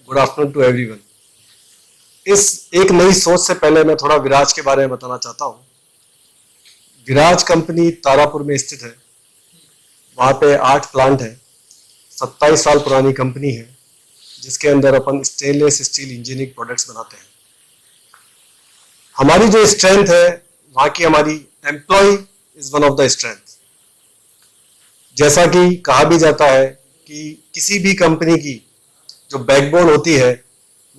Good afternoon to everyone. इस एक नई सोच से पहले मैं थोड़ा विराज के बारे में बताना चाहता हूँ। विराज कंपनी तारापुर में स्थित है। वहाँ पे 8 प्लांट है। 27 साल पुरानी कंपनी है, जिसके अंदर अपन स्टेनलेस स्टील इंजीनियरिंग प्रोडक्ट्स बनाते हैं। हमारी जो स्ट्रेंथ है, वहाँ की हमारी employ is one of the strength. जैसा कि कहा भी जाता है कि किसी भी कंपनी की जो बैकबोन होती है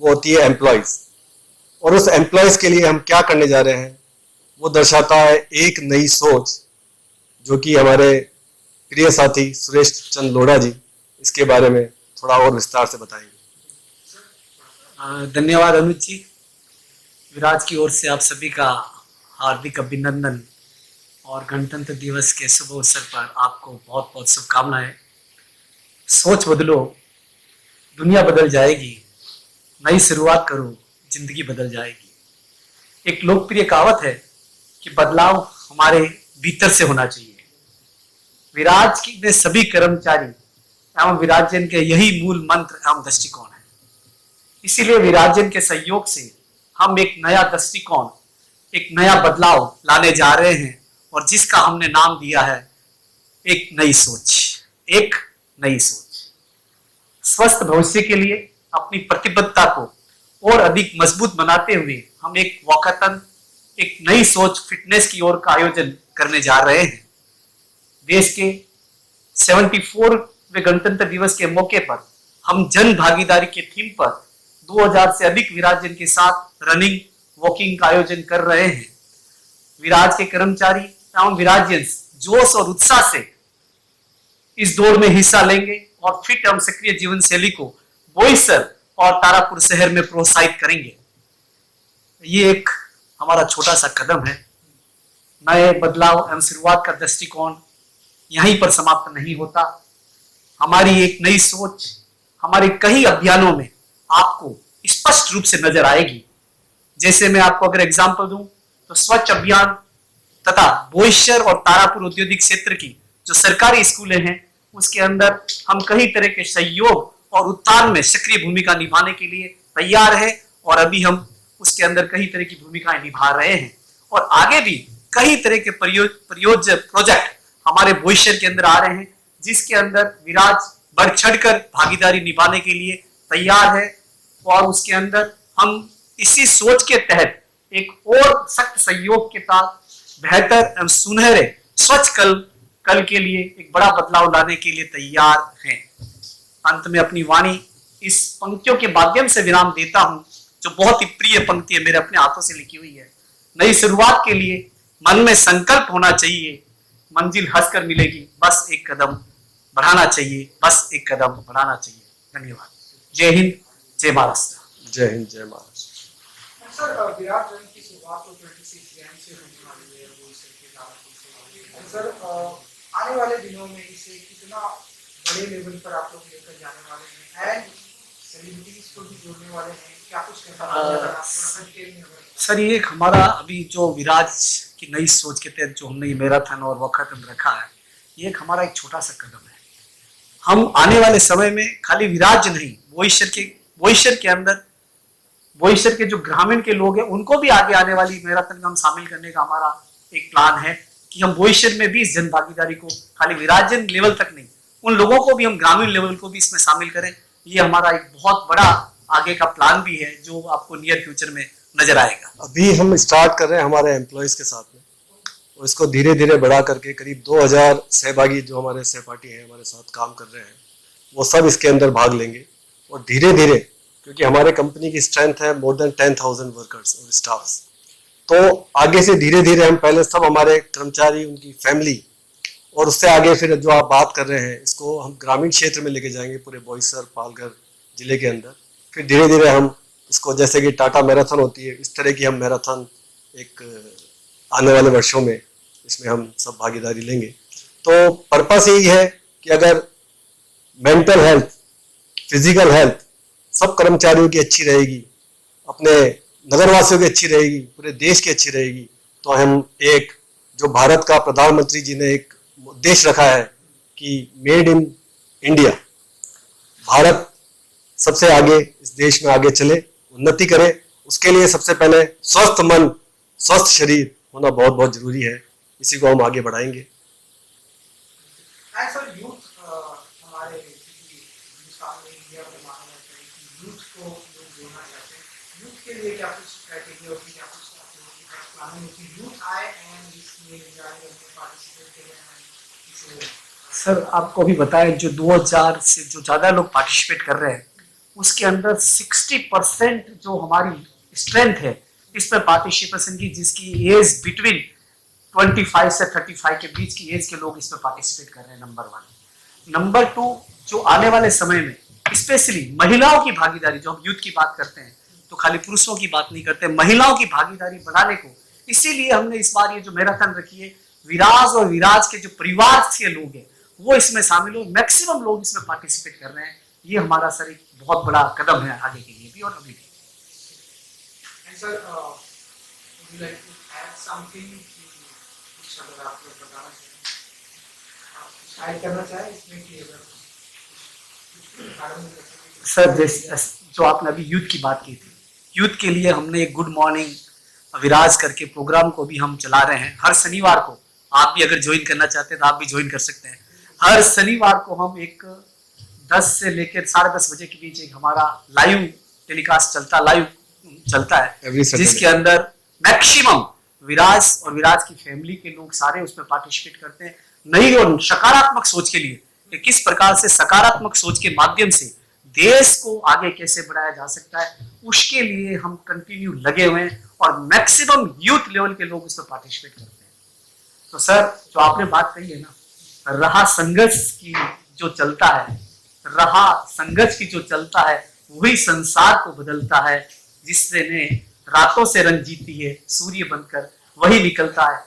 वो होती है एम्प्लॉयज, और उस एम्प्लॉयज के लिए हम क्या करने जा रहे हैं वो दर्शाता है एक नई सोच, जो कि हमारे प्रिय साथी सुरेश चंद लोढ़ा जी इसके बारे में थोड़ा और विस्तार से बताएंगे। धन्यवाद अनुज जी। विराज की ओर से आप सभी का हार्दिक अभिनंदन और गणतंत्र दिवस के शुभ अवसर पर आपको बहुत बहुत शुभकामनाएं। सोच बदलो, दुनिया बदल जाएगी। नई शुरुआत करो, जिंदगी बदल जाएगी। एक लोकप्रिय कहावत है कि बदलाव हमारे भीतर से होना चाहिए। विराज की में सभी कर्मचारी एवं विराजन के यही मूल मंत्र एवं दृष्टिकोण है। इसीलिए विराजन के सहयोग से हम एक नया दृष्टिकोण, एक नया बदलाव लाने जा रहे हैं, और जिसका हमने नाम दिया है एक नई सोच। एक नई सोच स्वस्थ भविष्य के लिए अपनी प्रतिबद्धता को और अधिक मजबूत बनाते हुए हम एक वॉकाथन, एक नई सोच फिटनेस की ओर का आयोजन करने जा रहे हैं। देश के 74वें गणतंत्र दिवस के मौके पर हम जन भागीदारी के थीम पर 2000 से अधिक विराजन के साथ रनिंग, वॉकिंग का आयोजन कर रहे हैं। विराज के कर्मचारी एवं विराजियंस जोश और उत्साह से इस दौड़ में हिस्सा लेंगे और फिट एवं सक्रिय जीवन शैली को बोईसर और तारापुर शहर में प्रोत्साहित करेंगे। ये एक हमारा छोटा सा कदम है। नए बदलाव एवं शुरुआत का दृष्टिकोण यहीं पर समाप्त नहीं होता। हमारी एक नई सोच हमारे कई अभियानों में आपको स्पष्ट रूप से नजर आएगी। जैसे मैं आपको अगर एग्जांपल दूं तो स्वच्छ अभियान तथा बोईसर और तारापुर औद्योगिक क्षेत्र की जो सरकारी स्कूलें हैं, उसके अंदर हम कई तरह के सहयोग और उत्थान में सक्रिय भूमिका निभाने के लिए तैयार है, और अभी हम उसके अंदर कई तरह की भूमिकाएं निभा रहे हैं। और आगे भी कई तरह के प्रोजेक्ट हमारे बोईसर के अंदर आ रहे हैं, जिसके अंदर विराज बढ़ चढ़कर भागीदारी निभाने के लिए तैयार है। और उसके अंदर हम इसी सोच के तहत एक और सख्त सहयोग के साथ बेहतर एवं सुनहरे स्वच्छ कल के लिए एक बड़ा बदलाव लाने के लिए तैयार हैं। अंत में अपनी वाणी इस पंक्तियों के माध्यम से विराम देता हूं, जो बहुत ही प्रिय पंक्ति है, मेरे अपने हाथों से लिखी हुई है। नई शुरुआत के लिए मन में संकल्प होना चाहिए, मंजिल हंसकर मिलेगी, बस एक कदम बढ़ाना चाहिए, बस एक कदम बढ़ाना चाहिए। धन्यवाद। जय हिंद, जय महाराष्ट्र। जय हिंद, जय महाराष्ट्र। सर, विराट रन की शुरुआत तो 26 जैन से होने वाली है बोईसर के तारापुर से। सर, आने वाले दिनों में इसे कितना बड़े लेवल पर आप लोग लेकर जाने वाले हैं, एंड सेलिब्रिटीज को भी जोड़ने वाले हैं, क्या कुछ करना? सर, ये हमारा अभी जो विराज की नई सोच के तहत जो हमने ये मैराथन और वॉकाथन रखा है, ये एक हमारा एक छोटा सा कदम है। हम आने वाले समय में खाली विराज नहीं, बोईसर के अंदर बोईसर के जो ग्रामीण के लोग हैं उनको भी आगे आने वाली मैराथन में हम शामिल करने का हमारा एक प्लान है कि हम बोईसर में भी इस जन भागीदारी को खाली विराजन लेवल तक नहीं, उन लोगों को भी हम ग्रामीण लेवल को भी इसमें शामिल करें। ये हमारा एक बहुत बड़ा आगे का प्लान भी है, जो आपको नियर फ्यूचर में नजर आएगा। अभी हम स्टार्ट कर रहे हैं हमारे एम्प्लॉयज के साथ में, और इसको धीरे धीरे बढ़ा करके करीब 2000 सहभागी जो हमारे सहपाठी हैं, हमारे साथ काम कर रहे हैं, वो सब इसके अंदर भाग लेंगे। और धीरे धीरे, क्योंकि हमारे कंपनी की स्ट्रेंथ है मोर देन 10,000 वर्कर्स और स्टाफ्स, तो आगे से धीरे धीरे हम पहले सब हमारे कर्मचारी, उनकी फैमिली, और उससे आगे फिर जो आप बात कर रहे हैं, इसको हम ग्रामीण क्षेत्र में लेके जाएंगे पूरे बोईसर पालघर जिले के अंदर। फिर धीरे धीरे हम इसको, जैसे कि टाटा मैराथन होती है, इस तरह की हम मैराथन एक आने वाले वर्षों में इसमें हम सब भागीदारी लेंगे। तो पर्पस यही है कि अगर मेंटल हेल्थ, फिजिकल हेल्थ सब कर्मचारियों की अच्छी रहेगी, अपने नगरवासियों की अच्छी रहेगी, पूरे देश की अच्छी रहेगी, तो हम एक जो भारत का प्रधानमंत्री जी ने एक उद्देश्य रखा है कि मेड इन इंडिया, भारत सबसे आगे इस देश में आगे चले, उन्नति करे। उसके लिए सबसे पहले स्वस्थ मन, स्वस्थ शरीर होना बहुत बहुत जरूरी है। इसी को हम आगे बढ़ाएंगे। सर यूथ हमारे हिंदुस्तान में, इंडिया में माना जाता है कि यूथ को लोग जोड़ना चाहते हैं। यूथ के लिए क्या कुछ स्ट्रैटेजी होती है, क्या कुछ आप लोगों की प्लानिंग होती है? यूथ आए एंड इसमें जाए, पार्टिसिपेट करें। सर आपको भी बताएं, जो 2000 से जो ज़्यादा लोग पार्टिसिपेट कर रहे हैं उसके अंदर 60% जो हमारी स्ट्रेंथ है इस पर पार्टिसिपेशन की, जिसकी एज बिटवीन 25 से 35 के बीच की एज के लोग इसमें पार्टिसिपेट कर रहे हैं, नंबर 1। नंबर 2, जो आने वाले समय में स्पेशली महिलाओं की भागीदारी, जो हम यूथ की बात करते हैं तो खाली पुरुषों की बात नहीं करते, महिलाओं की भागीदारी बढ़ाने को, इसीलिए हमने इस बार ये जो मैराथन रखी है, विराज और विराज के जो परिवार से लोग हैं वो इसमें शामिल हो, मैक्सिमम लोग इसमें पार्टिसिपेट कर रहे हैं। ये हमारा सर एक बहुत बड़ा कदम है आगे के लिए भी और अभी भी। Sir would you like to add something कुछ अगर आप लोग बताना चाहें, आप कुछ ऐड करना चाहें इसमें कि अगर सर जो आपने अभी यूथ की बात की थी, यूथ के लिए हमने एक गुड मॉर्निंग विराज करके प्रोग्राम को भी हम चला रहे हैं हर शनिवार को। आप भी अगर ज्वाइन करना चाहते हैं तो आप भी ज्वाइन कर सकते हैं। हर शनिवार को हम एक 10 से लेकर 10:30 बजे के बीच एक हमारा लाइव टेलीकास्ट चलता है, जिसके अंदर मैक्सिमम विराज और विराज की फैमिली के लोग सारे उसमें पार्टिसिपेट करते हैं। नई और सकारात्मक सोच के लिए कि किस प्रकार से सकारात्मक सोच के माध्यम से देश को आगे कैसे बढ़ाया जा सकता है, उसके लिए हम कंटिन्यू लगे हुए हैं और मैक्सिमम यूथ लेवल के लोग उसमें पार्टिसिपेट करते हैं। तो सर जो आपने बात कही है ना, रहा संघर्ष की जो चलता है, वही संसार को बदलता है। जिसने रातों से रंग जीती है, सूर्य बनकर वही निकलता है,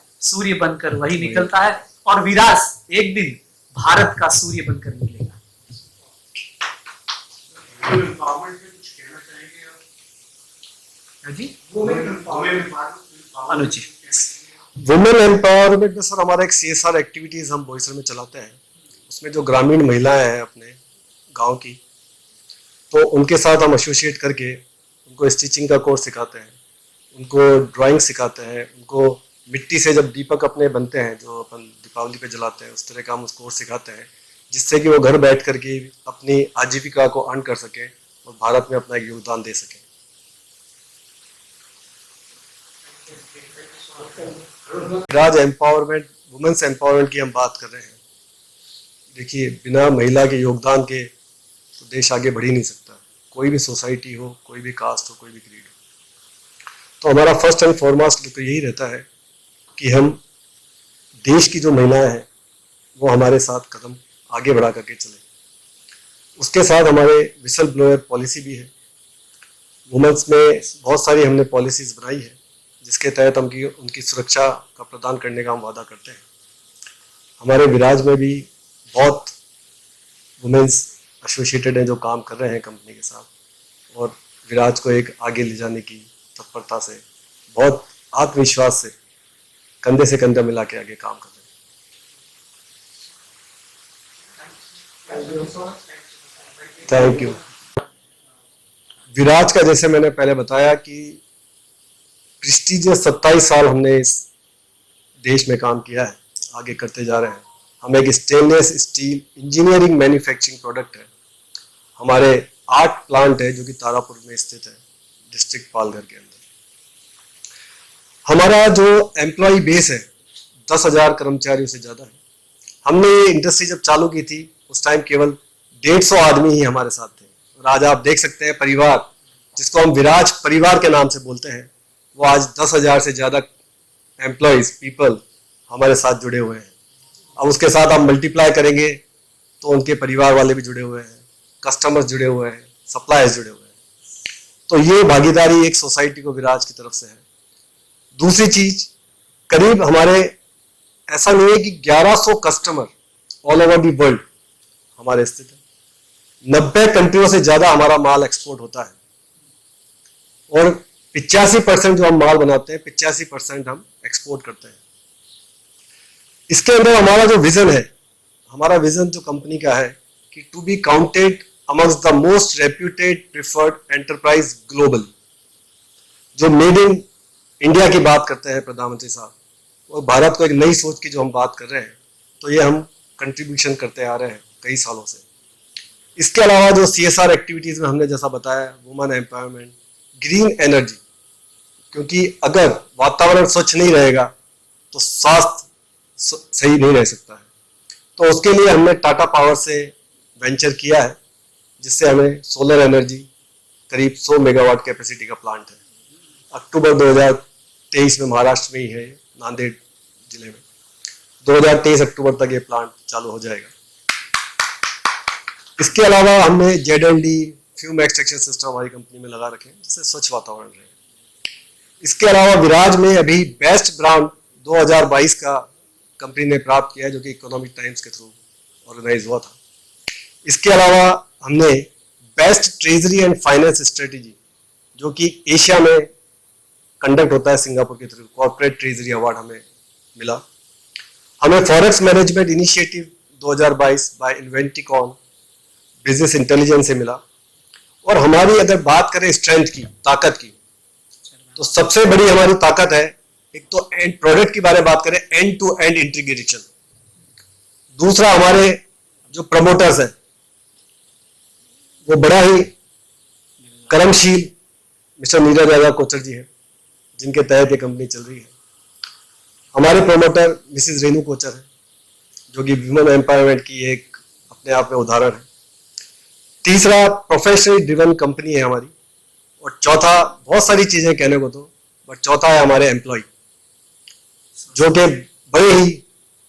और विराज एक दिन भारत का सूर्य बनकर निकलेगा। जी अनुज जी, वुमेन एम्पावरमेंट में सर हमारा एक CSR एक्टिविटीज हम बोईसर में चलाते हैं। उसमें जो ग्रामीण महिलाएं हैं अपने गांव की, तो उनके साथ हम एसोसिएट करके उनको स्टिचिंग का कोर्स सिखाते हैं, उनको ड्राइंग सिखाते हैं, उनको मिट्टी से जब दीपक अपने बनते हैं जो अपन दीपावली पे जलाते हैं, उस तरह का हम उस कोर्स सिखाते हैं, जिससे कि वो घर बैठ करके अपनी आजीविका को अर्न कर सके और भारत में अपना एक योगदान दे सके। राज एम्पावरमेंट, वुमेन्स एम्पावरमेंट की हम बात कर रहे हैं। देखिए, बिना महिला के योगदान के तो देश आगे बढ़ ही नहीं सकता। कोई भी सोसाइटी हो, कोई भी कास्ट हो, कोई भी क्रीड हो। तो हमारा फर्स्ट एंड फॉरमोस्ट तो यही रहता है कि हम देश की जो महिलाएं हैं वो हमारे साथ कदम आगे बढ़ा करके चले। उसके साथ हमारे विसल ब्लोअर पॉलिसी भी है। वुमेन्स में बहुत सारी हमने पॉलिसीज बनाई है, जिसके तहत हम उनकी सुरक्षा का प्रदान करने का हम वादा करते हैं। हमारे विराज में भी बहुत वुमेन्स एसोसिएटेड हैं जो काम कर रहे हैं कंपनी के साथ, और विराज को एक आगे ले जाने की तत्परता से, बहुत आत्मविश्वास से कंधे से कंधा मिला के आगे काम कर रहे हैं। Thank you. विराज का जैसे मैंने पहले बताया कि प्रेस्टीजियस 27 साल हमने इस देश में काम किया है, आगे करते जा रहे हैं। हम एक stainless steel engineering manufacturing product है। हमारे 8 प्लांट है जो कि तारापुर में स्थित है, डिस्ट्रिक्ट पालघर के अंदर। हमारा जो एम्प्लॉय बेस है 10,000 कर्मचारियों से ज़्यादा है। हमने ये इंडस्ट्री जब चालू की थी उस टाइम केवल 150 आदमी ही हमारे साथ थे, और आज आप देख सकते हैं परिवार, जिसको हम विराज परिवार के नाम से बोलते हैं, वो आज 10,000 से ज़्यादा एम्प्लॉयज पीपल हमारे साथ जुड़े हुए हैं। अब उसके साथ आप मल्टीप्लाई करेंगे तो उनके परिवार वाले भी जुड़े हुए हैं, कस्टमर्स जुड़े हुए हैं, सप्लायर्स जुड़े हुए हैं। तो ये भागीदारी एक सोसाइटी को विराज की तरफ से है। दूसरी चीज, करीब हमारे ऐसा नहीं है कि 1100 customer all over the world हमारे स्थित है। 90 कंट्रियों से ज्यादा हमारा माल एक्सपोर्ट होता है, और 85% जो हम माल बनाते हैं 85% हम एक्सपोर्ट करते हैं। इसके अंदर हमारा जो विजन है, हमारा विजन जो कंपनी का है कि to be counted amongst the most reputed preferred enterprise global. जो मेड इन इंडिया की बात करते हैं प्रधानमंत्री साहब, और भारत को एक नई सोच की जो हम बात कर रहे हैं, तो ये हम कंट्रीब्यूशन करते आ रहे हैं कई सालों से। इसके अलावा जो CSR एक्टिविटीज में हमने जैसा बताया, वुमेन एम्पावरमेंट, ग्रीन एनर्जी, क्योंकि अगर वातावरण स्वच्छ नहीं रहेगा तो स्वास्थ्य सही नहीं रह सकता है। तो उसके लिए हमने टाटा पावर से वेंचर किया है, जिससे हमें सोलर एनर्जी करीब 100 मेगावाट कैपेसिटी का प्लांट है। अक्टूबर 2023 में महाराष्ट्र में ही है, नांदेड़ जिले में। 2023 अक्टूबर तक ये प्लांट चालू हो जाएगा। इसके अलावा हमने ZND फ्यूम एक्सट्रैक्शन सिस्टम हमारी कंपनी में लगा रखे हैं, जिससे स्वच्छ वातावरण रहे। इसके अलावा विराज में अभी बेस्ट ब्रांड 2022 का कंपनी ने प्राप्त किया है, जो कि इकोनॉमिक टाइम्स के थ्रू ऑर्गेनाइज हुआ था। इसके अलावा हमने best treasury and finance strategy, जो कि एशिया में कंडक्ट होता है सिंगापुर के थ्रू, कॉर्पोरेट ट्रेजरी अवार्ड हमें मिला। हमें forex management initiative 2022 by Inventicon business intelligence से मिला। और हमारी अगर बात करें स्ट्रेंथ की, ताकत की, तो सबसे बड़ी हमारी ताकत है, एक तो एंड प्रोडक्ट के बारे में बात करें, एंड टू एंड इंटीग्रेशन। दूसरा, हमारे जो प्रमोटर्स हैं वो बड़ा ही कर्मशील मिस्टर नीरज राजा कोचर जी हैं, जिनके तहत ये कंपनी चल रही है। हमारे प्रमोटर मिसिज रेनू कोचर है, जो कि वुमेन एम्पावरमेंट की एक अपने आप में उदाहरण है। तीसरा, प्रोफेशनली ड्रिवन कंपनी है हमारी। और चौथा, बहुत सारी चीजें कहने को तो, बट चौथा है हमारे एम्प्लॉय, जो कि बड़े ही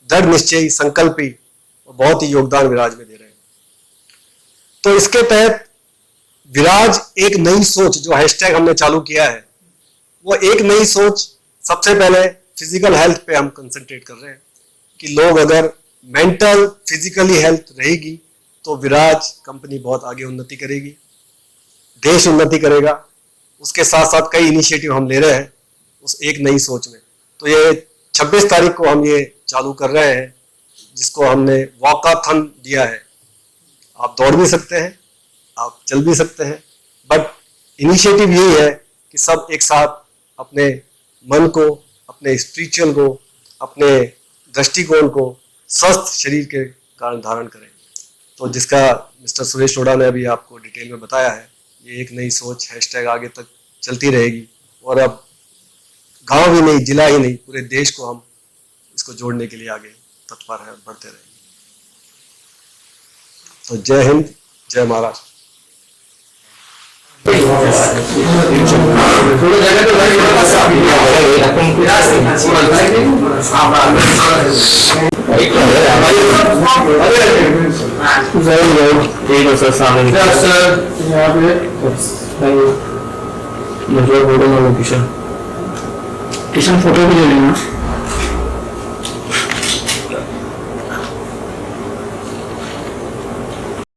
दृढ़ निश्चयी, संकल्पी और बहुत ही योगदान विराज में दे रहे हैं। तो इसके तहत विराज एक नई सोच, जो हैशटैग हमने चालू किया है, वो एक नई सोच सबसे पहले फिजिकल हेल्थ पे हम कंसंट्रेट कर रहे हैं कि लोग अगर मेंटल फिजिकली हेल्थ रहेगी तो विराज कंपनी बहुत आगे उन्नति करेगी, देश उन्नति करेगा। उसके साथ साथ कई इनिशिएटिव हम ले रहे हैं उस एक नई सोच में। तो ये 26 तारीख को हम ये चालू कर रहे हैं, जिसको हमने वॉकाथन दिया है। आप दौड़ भी सकते हैं, आप चल भी सकते हैं, बट इनिशिएटिव यही है कि सब एक साथ अपने मन को, अपने स्पिरिचुअल को, अपने दृष्टिकोण को स्वस्थ शरीर के कारण धारण करें। तो जिसका मिस्टर सुरेश टोडा ने अभी आपको डिटेल में बताया है, ये एक नई सोच हैशटैग आगे तक चलती रहेगी। और अब गांव ही नहीं, जिला ही नहीं, पूरे देश को हम इसको जोड़ने के लिए आगे तत्पर है, बढ़ते रहेंगे। तो जय हिंद, जय महाराष्ट्र। किशन फोटो भी ले लेना।